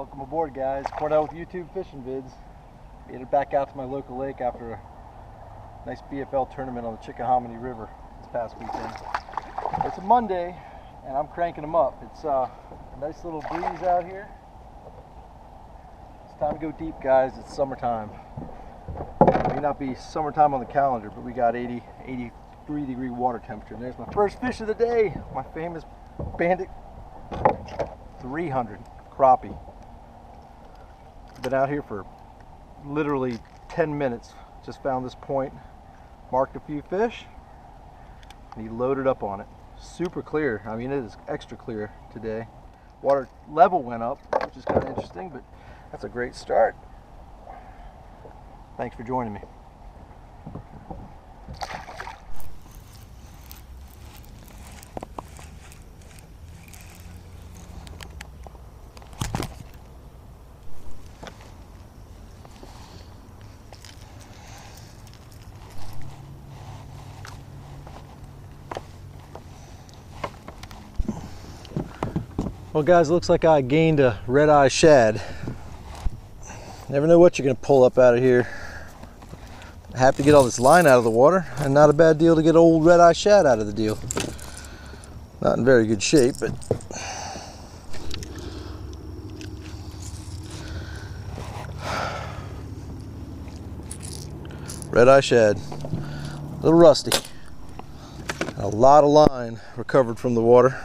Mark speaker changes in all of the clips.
Speaker 1: Welcome aboard, guys. Cornell with YouTube Fishing Vids. Made it back out to my local lake after a nice BFL tournament on the Chickahominy River this past weekend. It's a Monday and I'm cranking them up. It's a nice little breeze out here. It's time to go deep, guys. It's summertime. It may not be summertime on the calendar, but we got 83 degree water temperature. And there's my first fish of the day, my famous Bandit 300 crappie. Been out here for literally 10 minutes. Just found this point, marked a few fish, and he loaded up on it. Super clear. I mean, it is extra clear today. Water level went up, which is kind of interesting, but that's a great start. Thanks for joining me. Well, guys, it looks like I gained a red-eye shad. Never know what you're going to pull up out of here. Happy to get all this line out of the water, and not a bad deal to get old red-eye shad out of the deal. Not in very good shape, but red-eye shad. A little rusty. A lot of line recovered from the water.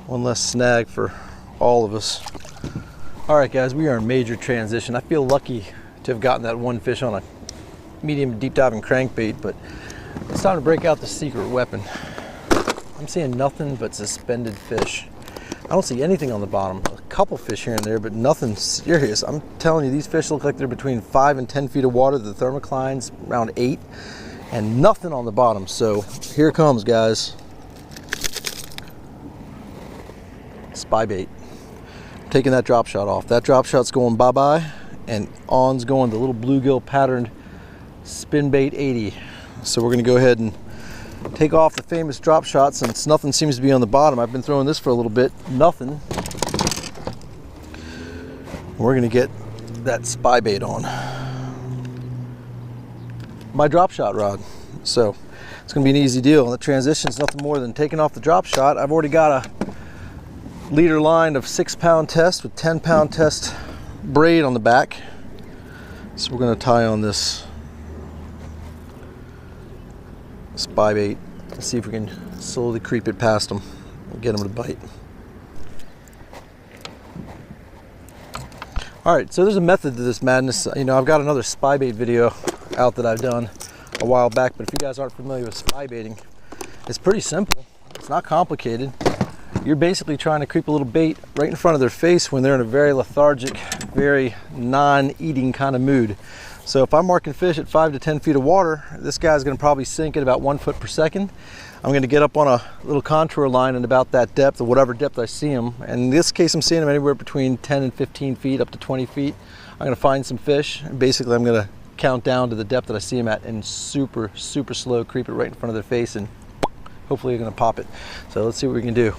Speaker 1: One less snag for all of us. All right, guys, we are in major transition. I feel lucky to have gotten that one fish on a medium deep diving crankbait, but it's time to break out the secret weapon. I'm seeing nothing but suspended fish. I don't see anything on the bottom. A couple fish here and there, but nothing serious. I'm telling you, these fish look like they're between 5 and 10 feet of water. The thermocline's around 8, and nothing on the bottom. So here it comes, guys. Spybait. I'm taking that drop shot off. That drop shot's going bye-bye, and on's going the little bluegill patterned Spybait 80. So we're gonna go ahead and take off the famous drop shot since nothing seems to be on the bottom. I've been throwing this for a little bit, nothing. We're gonna get that Spybait on my drop shot rod. So it's gonna be an easy deal. And the transition's nothing more than taking off the drop shot. I've already got a leader line of 6-pound test with 10-pound test braid on the back. So we're going to tie on this Spybait and see if we can slowly creep it past them and get them to bite. All right, so there's a method to this madness. You know, I've got another Spybait video out that I've done a while back, but if you guys aren't familiar with Spybaiting, it's pretty simple. It's not complicated. You're basically trying to creep a little bait right in front of their face when they're in a very lethargic, very non-eating kind of mood. So if I'm marking fish at 5 to 10 feet of water, this guy's gonna probably sink at about 1 foot per second. I'm gonna get up on a little contour line at about that depth, or whatever depth I see them. And in this case, I'm seeing them anywhere between 10 and 15 feet, up to 20 feet. I'm gonna find some fish, and basically I'm gonna count down to the depth that I see them at and super, super slow creep it right in front of their face, and hopefully you're gonna pop it. So let's see what we can do.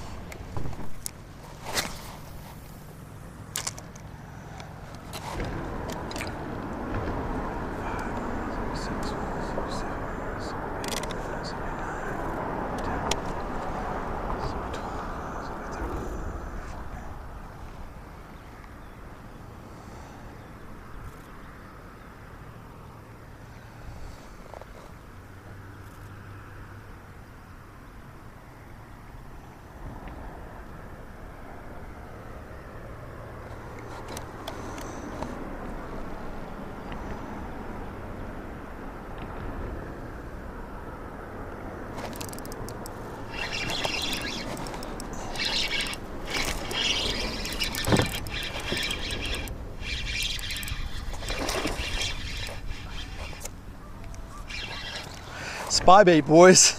Speaker 1: Spybait, boys.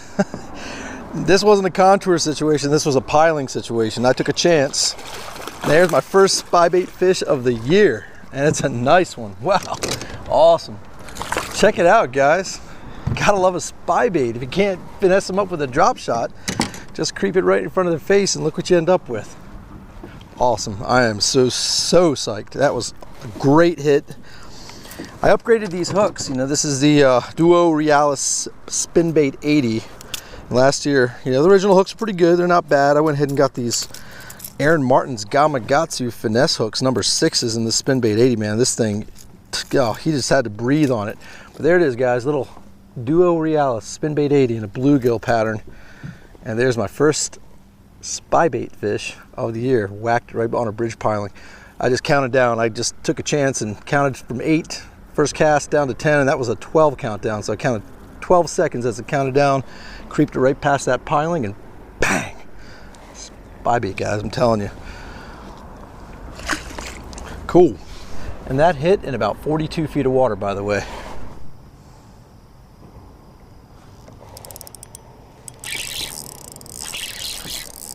Speaker 1: This wasn't a contour situation, this was a piling situation. I took a chance. There's my first spybait fish of the year, and it's a nice one. Wow, awesome. Check it out, guys. Gotta love a spybait. If you can't finesse them up with a drop shot, Just creep it right in front of their face and look what you end up with. Awesome. I am so psyched. That was a great hit. I upgraded these hooks. You know, this is the Duo Realis Spinbait 80. Last year, you know, the original hooks are pretty good. They're not bad. I went ahead and got these Aaron Martin's Gamakatsu finesse hooks, number 6s in the Spinbait 80, man. This thing, oh, he just had to breathe on it. But there it is, guys, little Duo Realis Spinbait 80 in a bluegill pattern. And there's my first spybait fish of the year, whacked right on a bridge piling. I just counted down. I just took a chance and counted from 8, first cast, down to 10, and that was a 12 countdown. So I counted 12 seconds as it counted down, creeped it right past that piling, and bang! Spybait, guys, I'm telling you. Cool. And that hit in about 42 feet of water, by the way.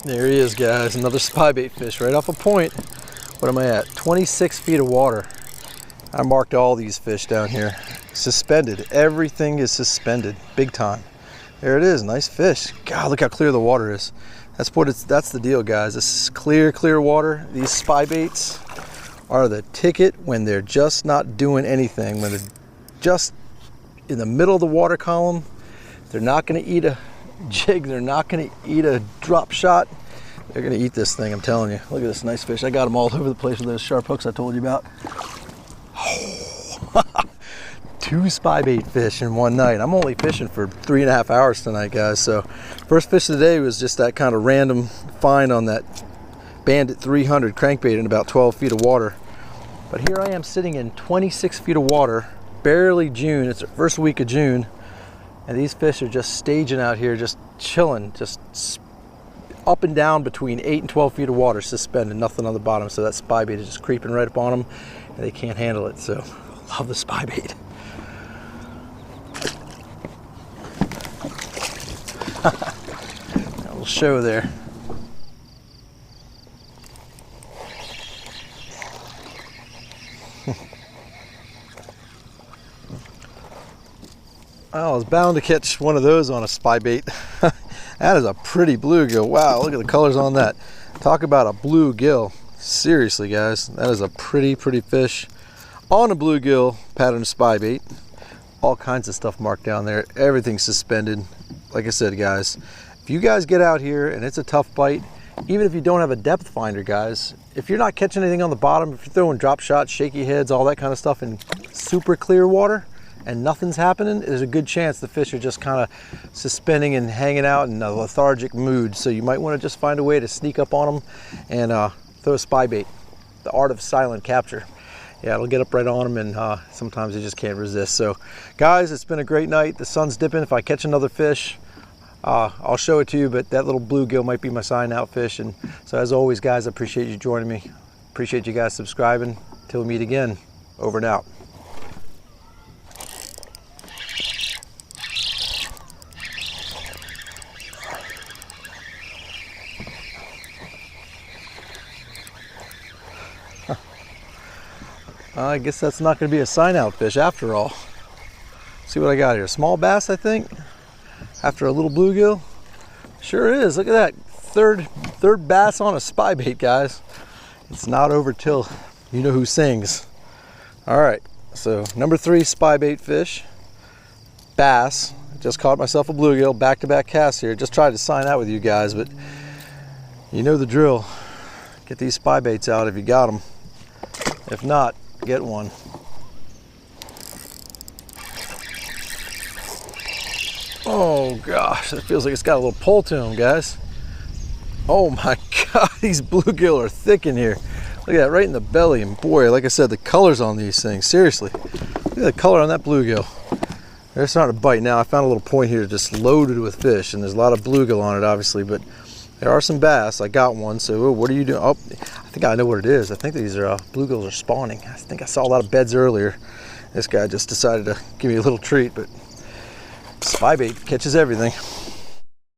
Speaker 1: There he is, guys, another spybait fish right off a point. What am I at? 26 feet of water. I marked all these fish down here. Suspended. Everything is suspended. Big time. There it is. Nice fish. God, look how clear the water is. That's the deal, guys. This is clear water. These spybaits are the ticket when they're just not doing anything. When they're just in the middle of the water column. They're not going to eat a jig. They're not going to eat a drop shot. They're going to eat this thing, I'm telling you. Look at this nice fish. I got them all over the place with those sharp hooks I told you about. Oh, 2 spybait fish in one night. I'm only fishing for 3.5 hours tonight, guys. So first fish of the day was just that kind of random find on that Bandit 300 crankbait in about 12 feet of water. But here I am sitting in 26 feet of water, barely June. It's the first week of June. And these fish are just staging out here, just chilling, just up and down between 8 and 12 feet of water, suspended, nothing on the bottom. So that spybait is just creeping right up on them, and they can't handle it. So love the spybait. A little show there. I was bound to catch one of those on a spybait. That is a pretty bluegill. Wow, look at the colors on that. Talk about a bluegill. Seriously, guys, that is a pretty fish on a bluegill pattern spybait. All kinds of stuff marked down there. Everything's suspended. Like I said, guys, if you guys get out here and it's a tough bite, even if you don't have a depth finder, guys, if you're not catching anything on the bottom, if you're throwing drop shots, shaky heads, all that kind of stuff in super clear water, and nothing's happening, there's a good chance the fish are just kind of suspending and hanging out in a lethargic mood. So you might want to just find a way to sneak up on them and throw a spybait. The art of silent capture. Yeah, it'll get up right on them, and sometimes you just can't resist. So guys, it's been a great night. The sun's dipping. If I catch another fish, I'll show it to you, but that little bluegill might be my sign out fish. And so as always, guys, I appreciate you joining me. Appreciate you guys subscribing. Till we meet again, over and out. I guess that's not going to be a sign out fish after all. See what I got here. Small bass, I think, after a little bluegill. Sure is. Look at that. Third bass on a spybait, guys. It's not over till you know who sings. All right. So number 3 spybait fish. Bass. Just caught myself a bluegill. Back-to-back cast here. Just tried to sign out with you guys, but you know the drill. Get these spybaits out if you got them. If not, get one. Oh gosh, that feels like it's got a little pull to them, guys. Oh my God, these bluegill are thick in here. Look at that, right in the belly. And boy, like I said, the colors on these things, seriously. Look at the color on that bluegill. They're starting to bite now. I found a little point here just loaded with fish, and there's a lot of bluegill on it, obviously, but there are some bass. I got one, so what are you doing? Oh, I think I know what it is. I think these are bluegills are spawning. I think I saw a lot of beds earlier. This guy just decided to give me a little treat, but spybait catches everything.